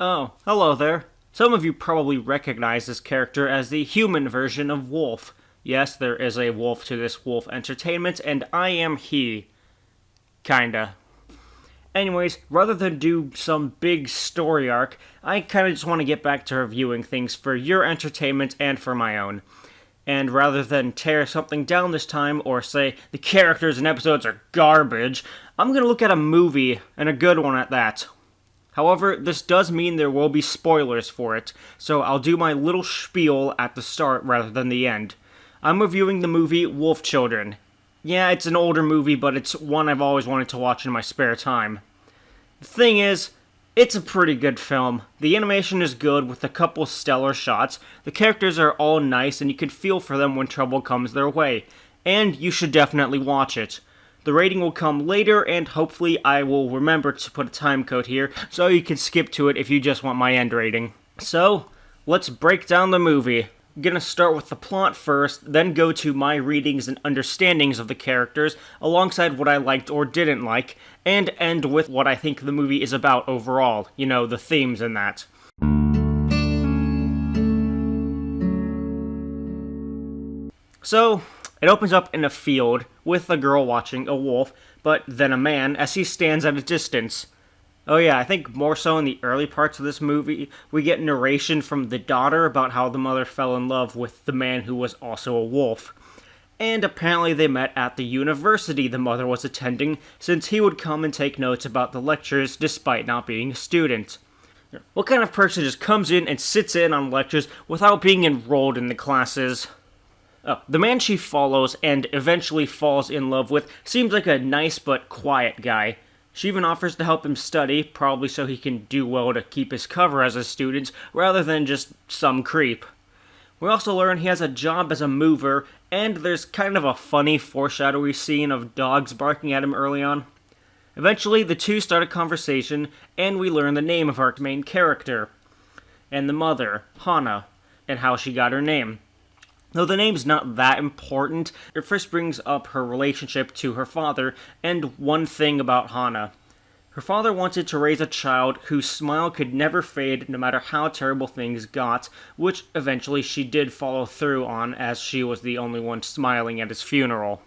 Oh, hello there. Some of you probably recognize this character as the human version of Wolf. Yes, there is a wolf to this Wolf Entertainment, and I am he. Kinda. Anyways, rather than do some big story arc, I kinda just want to get back to reviewing things for your entertainment and for my own. And rather than tear something down this time or say the characters and episodes are garbage, I'm gonna look at a movie, and a good one at that. However, this does mean there will be spoilers for it, so I'll do my little spiel at the start rather than the end. I'm reviewing the movie Wolf Children. Yeah, it's an older movie, but it's one I've always wanted to watch in my spare time. The thing is, it's a pretty good film. The animation is good with a couple stellar shots, the characters are all nice and you can feel for them when trouble comes their way, and you should definitely watch it. The rating will come later, and hopefully I will remember to put a time code here, so you can skip to it if you just want my end rating. So, let's break down the movie. I'm gonna start with the plot first, then go to my readings and understandings of the characters, alongside what I liked or didn't like, and end with what I think the movie is about overall. You know, the themes and that. So, it opens up in a field, with a girl watching a wolf, but then a man as he stands at a distance. Oh yeah, I think more so in the early parts of this movie, we get narration from the daughter about how the mother fell in love with the man who was also a wolf. And apparently they met at the university the mother was attending, since he would come and take notes about the lectures despite not being a student. What kind of person just comes in and sits in on lectures without being enrolled in the classes? The man she follows and eventually falls in love with seems like a nice but quiet guy. She even offers to help him study, probably so he can do well to keep his cover as a student, rather than just some creep. We also learn he has a job as a mover, and there's kind of a funny foreshadowy scene of dogs barking at him early on. Eventually, the two start a conversation, and we learn the name of our main character, and the mother, Hana, and how she got her name. Though the name's not that important, it first brings up her relationship to her father, and one thing about Hana. Her father wanted to raise a child whose smile could never fade no matter how terrible things got, which eventually she did follow through on as she was the only one smiling at his funeral.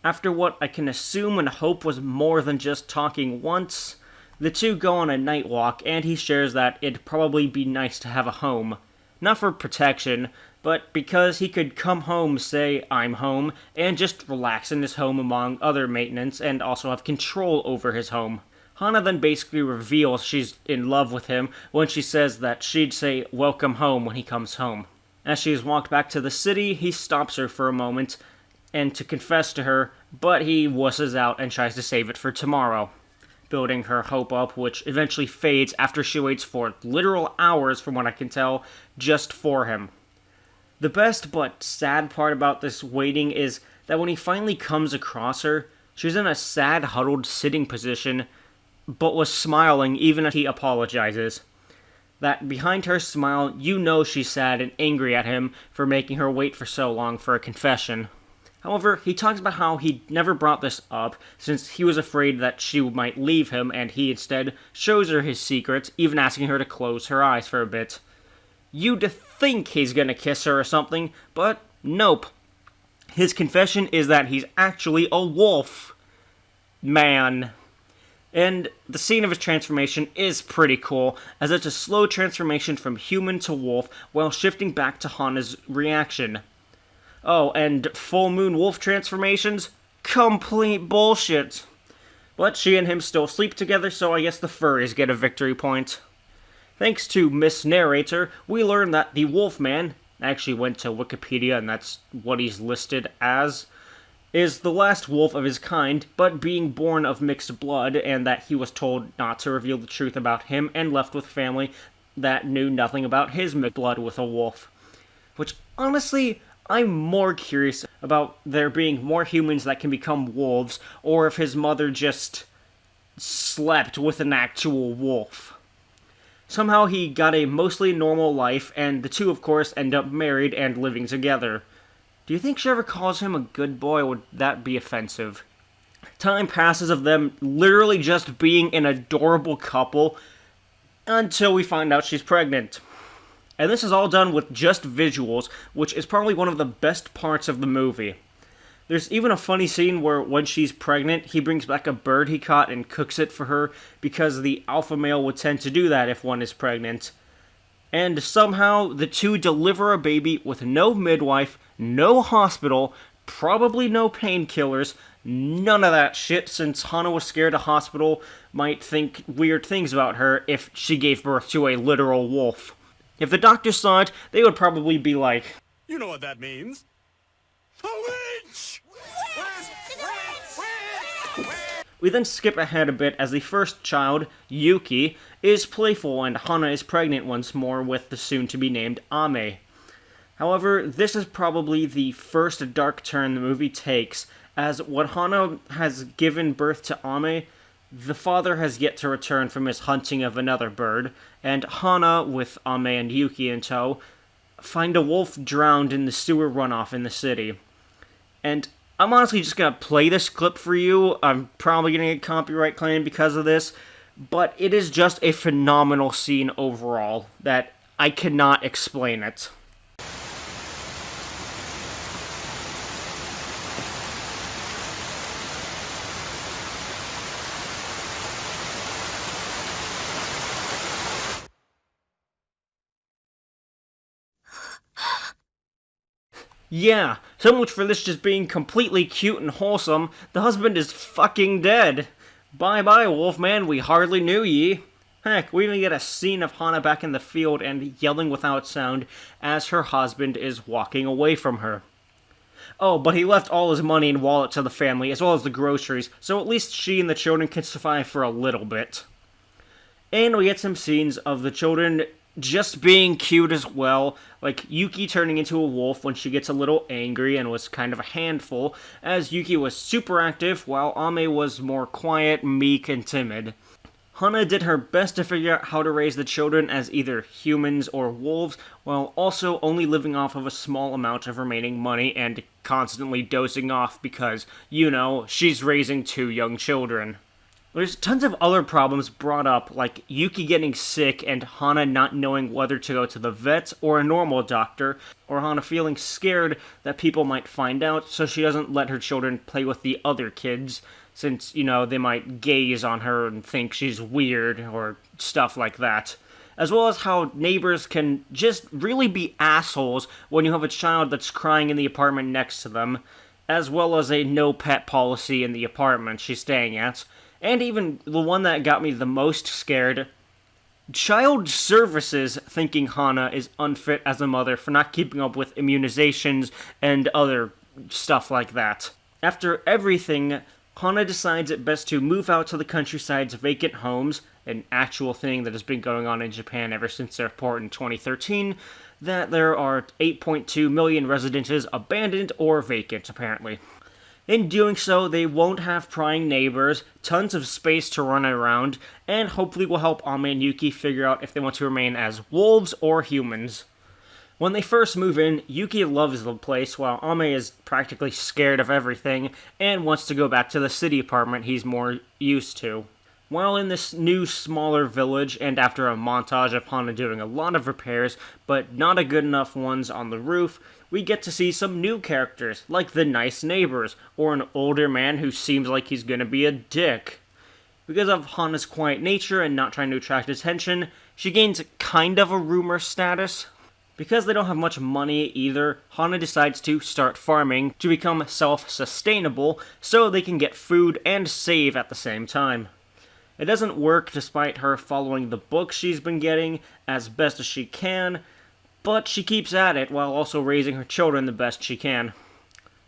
After what I can assume and hope was more than just talking once, the two go on a night walk and he shares that it'd probably be nice to have a home. Not for protection, but because he could come home, say, I'm home, and just relax in his home among other maintenance and also have control over his home. Hana then basically reveals she's in love with him when she says that she'd say welcome home when he comes home. As she's walked back to the city, he stops her for a moment and to confess to her, but he wusses out and tries to save it for tomorrow, building her hope up, which eventually fades after she waits for literal hours, from what I can tell, just for him. The best but sad part about this waiting is that when he finally comes across her, she's in a sad, huddled sitting position, but was smiling even as he apologizes. That behind her smile, you know she's sad and angry at him for making her wait for so long for a confession. However, he talks about how he never brought this up since he was afraid that she might leave him, and he instead shows her his secret, even asking her to close her eyes for a bit. You'd think he's gonna kiss her or something, but nope. His confession is that he's actually a wolf. Man. And the scene of his transformation is pretty cool, as it's a slow transformation from human to wolf while shifting back to Hana's reaction. Oh, and full moon wolf transformations? Complete bullshit. But she and him still sleep together, so I guess the furries get a victory point. Thanks to Miss Narrator, we learn that the Wolfman, I actually went to Wikipedia and that's what he's listed as, is the last wolf of his kind, but being born of mixed blood, and that he was told not to reveal the truth about him and left with family that knew nothing about his mixed blood with a wolf. Which, honestly, I'm more curious about there being more humans that can become wolves, or if his mother just slept with an actual wolf. Somehow he got a mostly normal life, and the two, of course, end up married and living together. Do you think she ever calls him a good boy, or would that be offensive? Time passes of them literally just being an adorable couple. until we find out she's pregnant. And this is all done with just visuals, which is probably one of the best parts of the movie. There's even a funny scene where when she's pregnant, he brings back a bird he caught and cooks it for her, because the alpha male would tend to do that if one is pregnant. And somehow, the two deliver a baby with no midwife, no hospital, probably no painkillers, none of that shit, since Hana was scared a hospital might think weird things about her if she gave birth to a literal wolf. If the doctors saw it, they would probably be like, "You know what that means? A witch!" We then skip ahead a bit as the first child, Yuki, is playful and Hana is pregnant once more with the soon-to-be-named Ame. However, this is probably the first dark turn the movie takes, as when Hana has given birth to Ame, the father has yet to return from his hunting of another bird, and Hana, with Ame and Yuki in tow, find a wolf drowned in the sewer runoff in the city. And I'm honestly just gonna play this clip for you. I'm probably gonna get copyright claim because of this, but it is just a phenomenal scene overall that I cannot explain it. Yeah, so much for this just being completely cute and wholesome. The husband is fucking dead. Bye-bye, Wolfman, we hardly knew ye. Heck, we even get a scene of Hana back in the field and yelling without sound as her husband is walking away from her. Oh, but he left all his money and wallet to the family, as well as the groceries, so at least she and the children can survive for a little bit. And we get some scenes of the children just being cute as well, like Yuki turning into a wolf when she gets a little angry and was kind of a handful, as Yuki was super active while Ame was more quiet, meek, and timid. Hana did her best to figure out how to raise the children as either humans or wolves, while also only living off of a small amount of remaining money and constantly dozing off because, you know, she's raising 2 young children. There's tons of other problems brought up, like Yuki getting sick and Hana not knowing whether to go to the vet or a normal doctor, or Hana feeling scared that people might find out, so she doesn't let her children play with the other kids, since, you know, they might gaze on her and think she's weird, or stuff like that. As well as how neighbors can just really be assholes when you have a child that's crying in the apartment next to them, as well as a no pet policy in the apartment she's staying at. And even the one that got me the most scared, Child Services thinking Hana is unfit as a mother for not keeping up with immunizations and other stuff like that. After everything, Hana decides it best to move out to the countryside's vacant homes, an actual thing that has been going on in Japan ever since their report in 2013, that there are 8.2 million residences abandoned or vacant, apparently. In doing so, they won't have prying neighbors, tons of space to run around, and hopefully will help Ame and Yuki figure out if they want to remain as wolves or humans. When they first move in, Yuki loves the place, while Ame is practically scared of everything, and wants to go back to the city apartment he's more used to. While in this new, smaller village, and after a montage of Hana doing a lot of repairs, but not a good enough ones on the roof, we get to see some new characters, like the nice neighbors, or an older man who seems like he's gonna be a dick. Because of Hana's quiet nature and not trying to attract attention, she gains kind of a rumor status. Because they don't have much money either, Hana decides to start farming to become self-sustainable so they can get food and save at the same time. It doesn't work despite her following the books she's been getting as best as she can, but she keeps at it while also raising her children the best she can.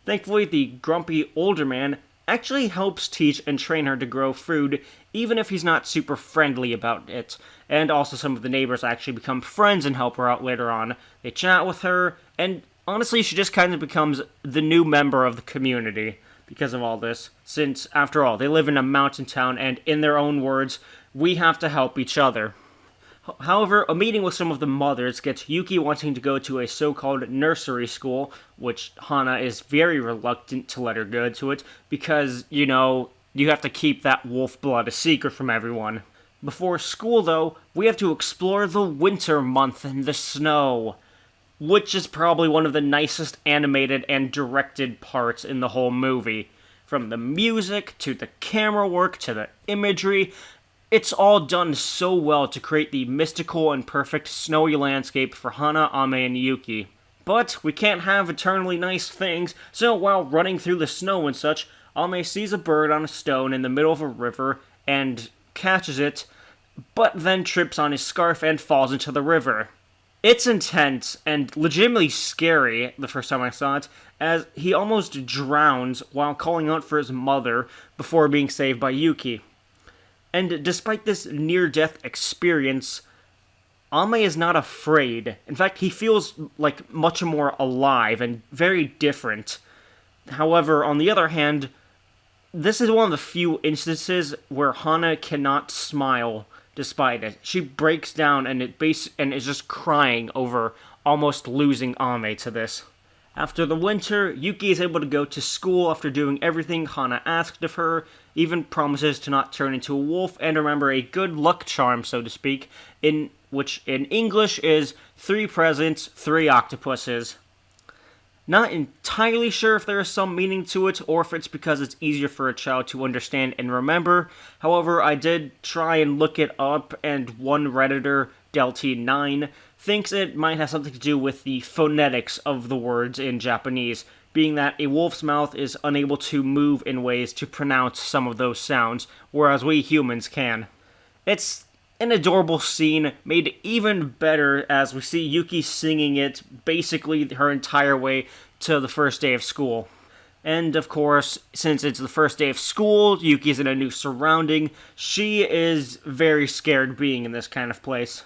Thankfully, the grumpy older man actually helps teach and train her to grow food, even if he's not super friendly about it, and also some of the neighbors actually become friends and help her out later on. They chat with her, and honestly, she just kind of becomes the new member of the community because of all this, since, after all, they live in a mountain town, and in their own words, we have to help each other. However, a meeting with some of the mothers gets Yuki wanting to go to a so-called nursery school, which Hana is very reluctant to let her go to it, because, you know, you have to keep that wolf blood a secret from everyone. Before school, though, we have to explore the winter month and the snow, which is probably one of the nicest animated and directed parts in the whole movie. From the music, to the camera work, to the imagery, it's all done so well to create the mystical and perfect snowy landscape for Hana, Ame, and Yuki. But we can't have eternally nice things, so while running through the snow and such, Ame sees a bird on a stone in the middle of a river and catches it, but then trips on his scarf and falls into the river. It's intense and legitimately scary the first time I saw it, as he almost drowns while calling out for his mother before being saved by Yuki. And despite this near-death experience, Ame is not afraid. In fact, he feels like much more alive and very different. However, on the other hand, this is one of the few instances where Hana cannot smile despite it. She breaks down and is just crying over almost losing Ame to this. After the winter, Yuki is able to go to school after doing everything Hana asked of her, even promises to not turn into a wolf and remember a good luck charm, so to speak, which in English is 3 presents, 3 octopuses. Not entirely sure if there is some meaning to it, or if it's because it's easier for a child to understand and remember. However, I did try and look it up, and one Redditor, Delty9, thinks it might have something to do with the phonetics of the words in Japanese, being that a wolf's mouth is unable to move in ways to pronounce some of those sounds, whereas we humans can. It's an adorable scene, made even better as we see Yuki singing it basically her entire way to the first day of school. And of course, since it's the first day of school, Yuki's in a new surrounding, she is very scared being in this kind of place.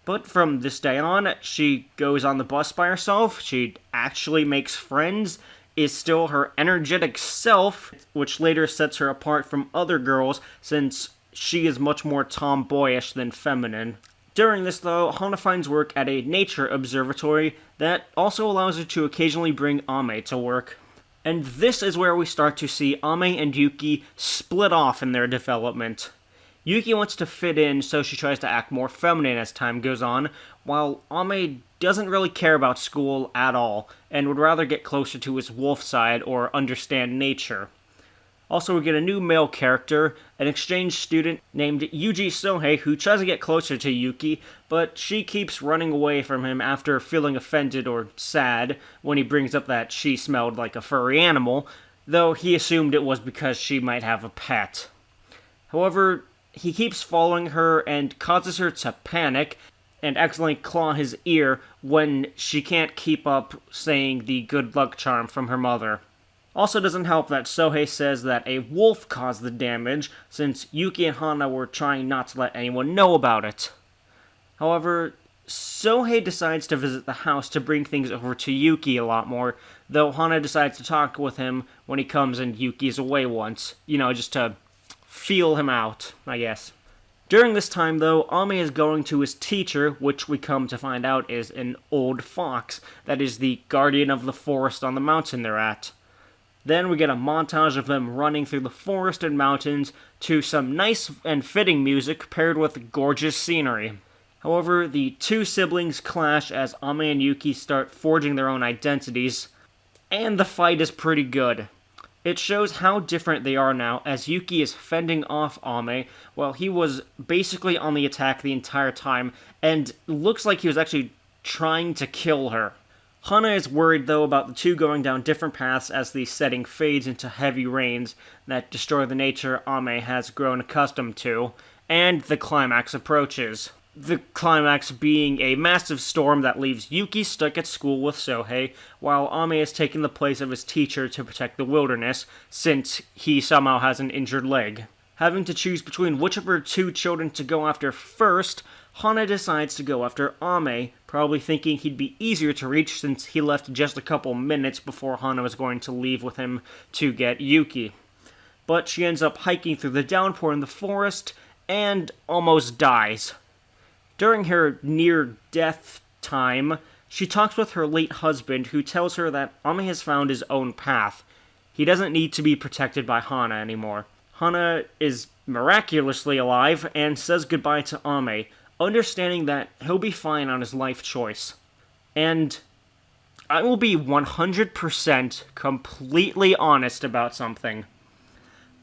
But from this day on, she goes on the bus by herself, she actually makes friends, is still her energetic self, which later sets her apart from other girls since she is much more tomboyish than feminine. During this, though, Hana finds work at a nature observatory that also allows her to occasionally bring Ame to work. And this is where we start to see Ame and Yuki split off in their development. Yuki wants to fit in, so she tries to act more feminine as time goes on, while Ame doesn't really care about school at all, and would rather get closer to his wolf side or understand nature. Also, we get a new male character, an exchange student named Yuji Sohei, who tries to get closer to Yuki, but she keeps running away from him after feeling offended or sad when he brings up that she smelled like a furry animal, though he assumed it was because she might have a pet. However, he keeps following her and causes her to panic and accidentally claw his ear when she can't keep up saying the good luck charm from her mother. Also doesn't help that Sohei says that a wolf caused the damage, since Yuki and Hana were trying not to let anyone know about it. However, Sohei decides to visit the house to bring things over to Yuki a lot more, though Hana decides to talk with him when he comes and Yuki's away once. Just to feel him out, I guess. During this time, though, Ame is going to his teacher, which we come to find out is an old fox, that is the guardian of the forest on the mountain they're at. Then we get a montage of them running through the forest and mountains to some nice and fitting music paired with gorgeous scenery. However, the two siblings clash as Ame and Yuki start forging their own identities, and the fight is pretty good. It shows how different they are now, as Yuki is fending off Ame while he was basically on the attack the entire time, and looks like he was actually trying to kill her. Hana is worried, though, about the two going down different paths as the setting fades into heavy rains that destroy the nature Ame has grown accustomed to, and the climax approaches. The climax being a massive storm that leaves Yuki stuck at school with Sohei, while Ame is taking the place of his teacher to protect the wilderness, since he somehow has an injured leg. Having to choose between which of her two children to go after first, Hana decides to go after Ame, probably thinking he'd be easier to reach since he left just a couple minutes before Hana was going to leave with him to get Yuki. But she ends up hiking through the downpour in the forest, and almost dies. During her near-death time, she talks with her late husband, who tells her that Ame has found his own path. He doesn't need to be protected by Hana anymore. Hana is miraculously alive and says goodbye to Ame, understanding that he'll be fine on his life choice. And I will be 100% completely honest about something.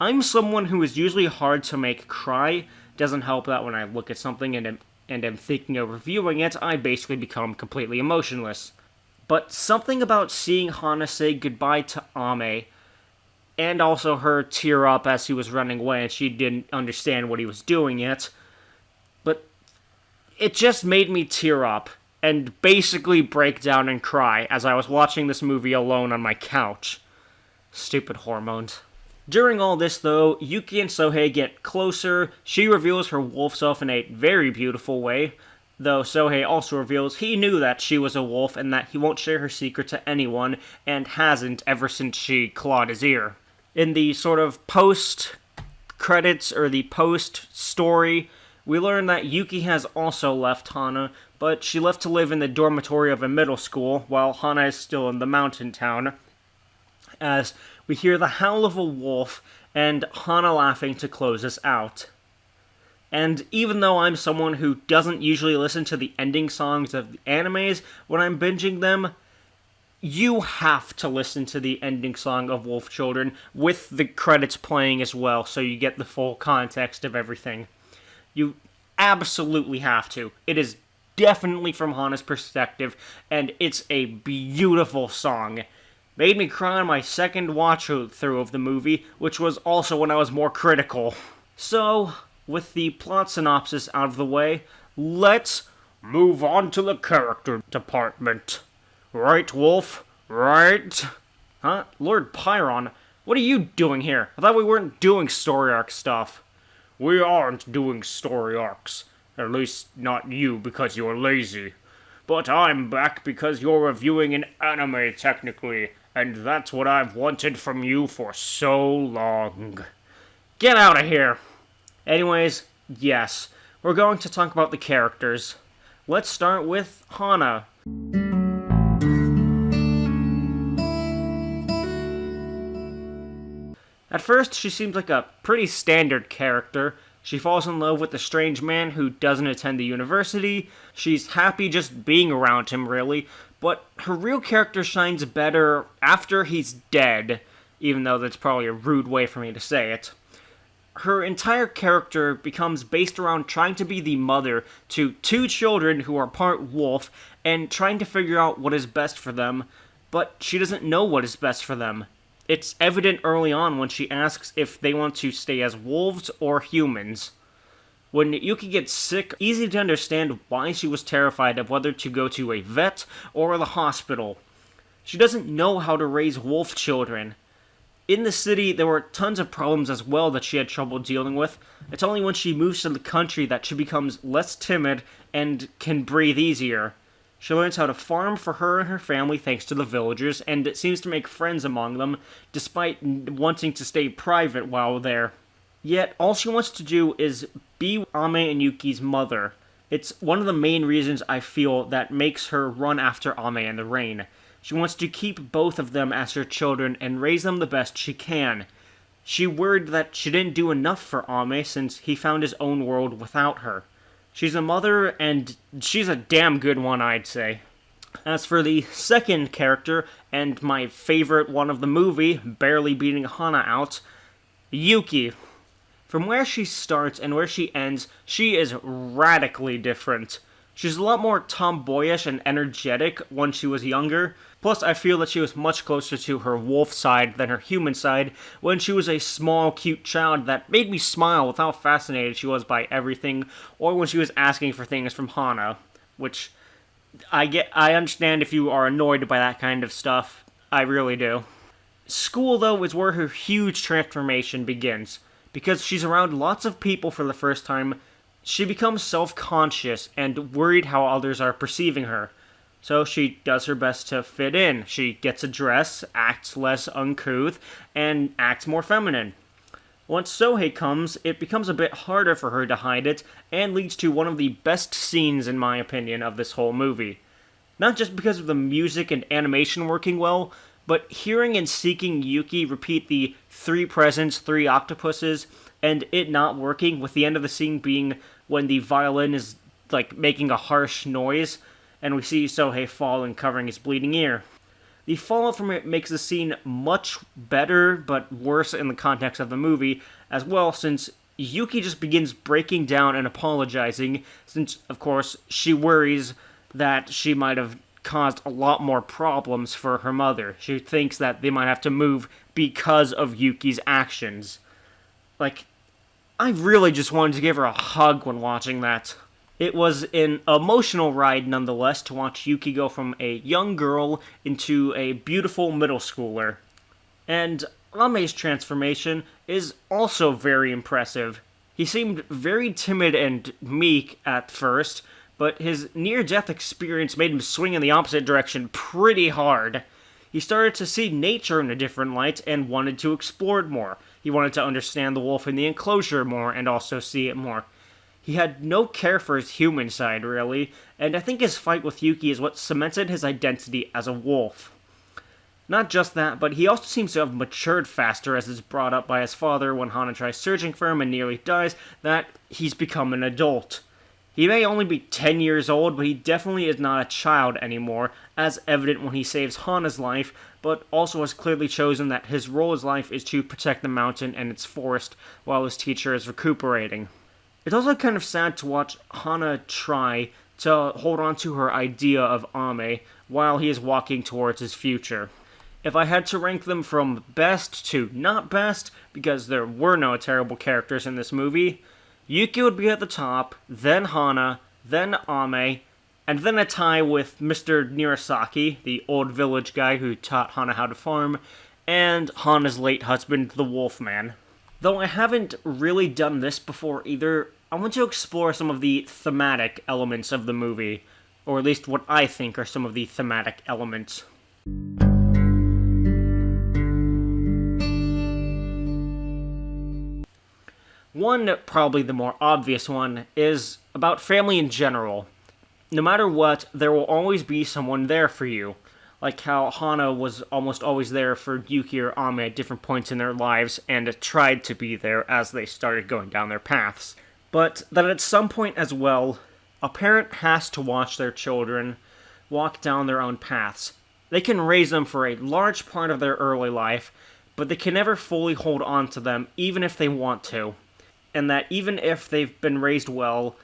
I'm someone who is usually hard to make cry. Doesn't help that when I look at something and am thinking of reviewing it, I basically become completely emotionless. But something about seeing Hana say goodbye to Ame, and also her tear up as he was running away and she didn't understand what he was doing yet, but it just made me tear up and basically break down and cry as I was watching this movie alone on my couch. Stupid hormones. During all this, though, Yuki and Sohei get closer. She reveals her wolf self in a very beautiful way, though Sohei also reveals he knew that she was a wolf and that he won't share her secret to anyone, and hasn't ever since she clawed his ear. In the sort of post-credits, or the post-story, we learn that Yuki has also left Hana, but she left to live in the dormitory of a middle school, while Hana is still in the mountain town, as we hear the howl of a wolf and Hana laughing to close us out. And even though I'm someone who doesn't usually listen to the ending songs of the animes when I'm binging them, you have to listen to the ending song of Wolf Children with the credits playing as well, so you get the full context of everything. You absolutely have to. It is definitely from Hana's perspective, and it's a beautiful song. Made me cry on my second watch-through of the movie, which was also when I was more critical. So, with the plot synopsis out of the way, let's move on to the character department. Right, Wolf? Right? Huh? Lord Pyron, what are you doing here? I thought we weren't doing story arc stuff. We aren't doing story arcs. At least not you, because you're lazy. But I'm back because you're reviewing an anime, technically, and that's what I've wanted from you for so long. Get out of here! Anyways, yes, we're going to talk about the characters. Let's start with Hana. At first, she seems like a pretty standard character. She falls in love with a strange man who doesn't attend the university. She's happy just being around him, really. But her real character shines better after he's dead, even though that's probably a rude way for me to say it. Her entire character becomes based around trying to be the mother to two children who are part wolf and trying to figure out what is best for them, but she doesn't know what is best for them. It's evident early on when she asks if they want to stay as wolves or humans. When Yuki gets sick, easy to understand why she was terrified of whether to go to a vet or the hospital. She doesn't know how to raise wolf children. In the city, there were tons of problems as well that she had trouble dealing with. It's only when she moves to the country that she becomes less timid and can breathe easier. She learns how to farm for her and her family thanks to the villagers, and it seems to make friends among them, despite wanting to stay private while there. Yet, all she wants to do is be Ame and Yuki's mother. It's one of the main reasons I feel that makes her run after Ame in the rain. She wants to keep both of them as her children and raise them the best she can. She worried that she didn't do enough for Ame since he found his own world without her. She's a mother, and she's a damn good one, I'd say. As for the second character, and my favorite one of the movie, barely beating Hana out, Yuki. From where she starts and where she ends, she is radically different. She's a lot more tomboyish and energetic when she was younger. Plus, I feel that she was much closer to her wolf side than her human side when she was a small, cute child that made me smile with how fascinated she was by everything, or when she was asking for things from Hana, which I understand if you are annoyed by that kind of stuff. I really do. School, though, is where her huge transformation begins. Because she's around lots of people for the first time, she becomes self-conscious and worried how others are perceiving her. So she does her best to fit in. She gets a dress, acts less uncouth, and acts more feminine. Once Sohei comes, it becomes a bit harder for her to hide it, and leads to one of the best scenes, in my opinion, of this whole movie. Not just because of the music and animation working well, but hearing and seeing Yuki repeat the 3 presents, 3 octopuses and it not working, with the end of the scene being when the violin is like making a harsh noise, and we see Sohei fall and covering his bleeding ear. The fallout from it makes the scene much better, but worse in the context of the movie as well, since Yuki just begins breaking down and apologizing, since, of course, she worries that she might have caused a lot more problems for her mother. She thinks that they might have to move because of Yuki's actions. Like, I really just wanted to give her a hug when watching that. It was an emotional ride, nonetheless, to watch Yuki go from a young girl into a beautiful middle schooler. And Ame's transformation is also very impressive. He seemed very timid and meek at first, but his near-death experience made him swing in the opposite direction pretty hard. He started to see nature in a different light and wanted to explore it more. He wanted to understand the wolf in the enclosure more and also see it more. He had no care for his human side, really, and I think his fight with Yuki is what cemented his identity as a wolf. Not just that, but he also seems to have matured faster, as is brought up by his father when Hana tries searching for him and nearly dies, that he's become an adult. He may only be 10 years old, but he definitely is not a child anymore, as evident when he saves Hana's life, but also has clearly chosen that his role in life is to protect the mountain and its forest while his teacher is recuperating. It's also kind of sad to watch Hana try to hold on to her idea of Ame while he is walking towards his future. If I had to rank them from best to not best, because there were no terrible characters in this movie, Yuki would be at the top, then Hana, then Ame, and then a tie with Mr. Nirasaki, the old village guy who taught Hana how to farm, and Hana's late husband, the Wolfman. Though I haven't really done this before either, I want to explore some of the thematic elements of the movie, or at least what I think are some of the thematic elements. One, probably the more obvious one, is about family in general. No matter what, there will always be someone there for you. Like how Hana was almost always there for Yuki or Ame at different points in their lives, and tried to be there as they started going down their paths. But that at some point as well, a parent has to watch their children walk down their own paths. They can raise them for a large part of their early life, but they can never fully hold on to them, even if they want to. And that even if they've been raised well,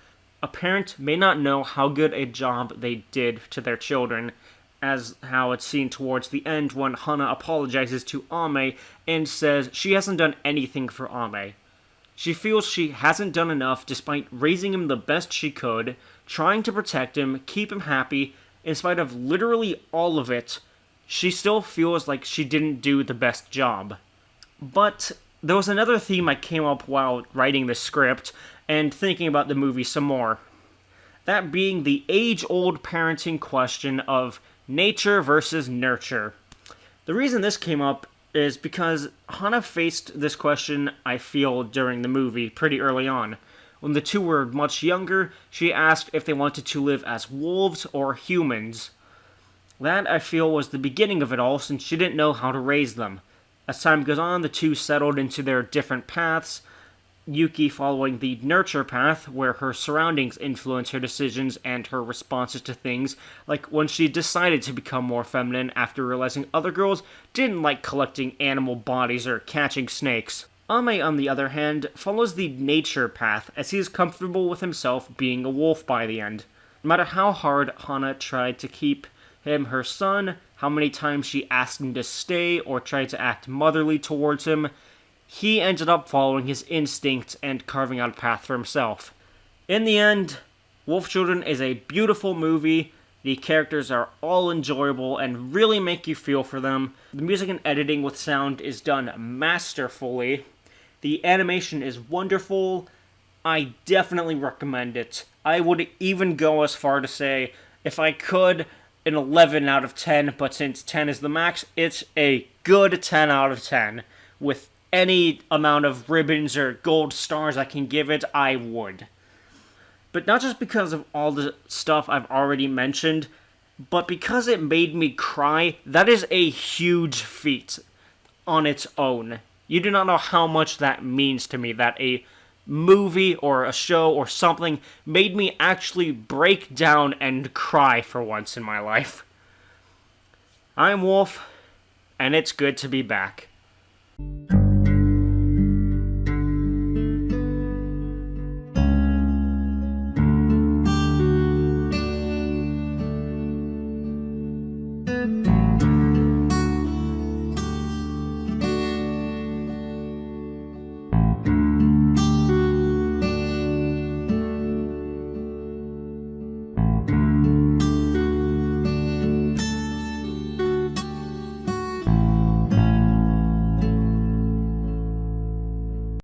a parent may not know how good a job they did to their children, as how it's seen towards the end when Hana apologizes to Ame and says she hasn't done anything for Ame. She feels she hasn't done enough despite raising him the best she could, trying to protect him, keep him happy. In spite of literally all of it, she still feels like she didn't do the best job. But there was another theme I came up while writing the script and thinking about the movie some more. That being the age-old parenting question of nature versus nurture. The reason this came up is because Hana faced this question, I feel, during the movie pretty early on. When the two were much younger, she asked if they wanted to live as wolves or humans. That, I feel, was the beginning of it all, since she didn't know how to raise them. As time goes on, the two settled into their different paths, Yuki following the nurture path, where her surroundings influence her decisions and her responses to things, like when she decided to become more feminine after realizing other girls didn't like collecting animal bodies or catching snakes. Ame, on the other hand, follows the nature path, as he is comfortable with himself being a wolf by the end. No matter how hard Hana tried to keep him her son, how many times she asked him to stay or tried to act motherly towards him, he ended up following his instincts and carving out a path for himself. In the end, Wolf Children is a beautiful movie. The characters are all enjoyable and really make you feel for them. The music and editing with sound is done masterfully. The animation is wonderful. I definitely recommend it. I would even go as far to say, if I could, an 11 out of 10, but since 10 is the max, it's a good 10 out of 10. With any amount of ribbons or gold stars I can give it, I would. But not just because of all the stuff I've already mentioned, but because it made me cry. That is a huge feat on its own. You do not know how much that means to me, that a movie or a show or something made me actually break down and cry for once in my life. I'm Wolf, and it's good to be back.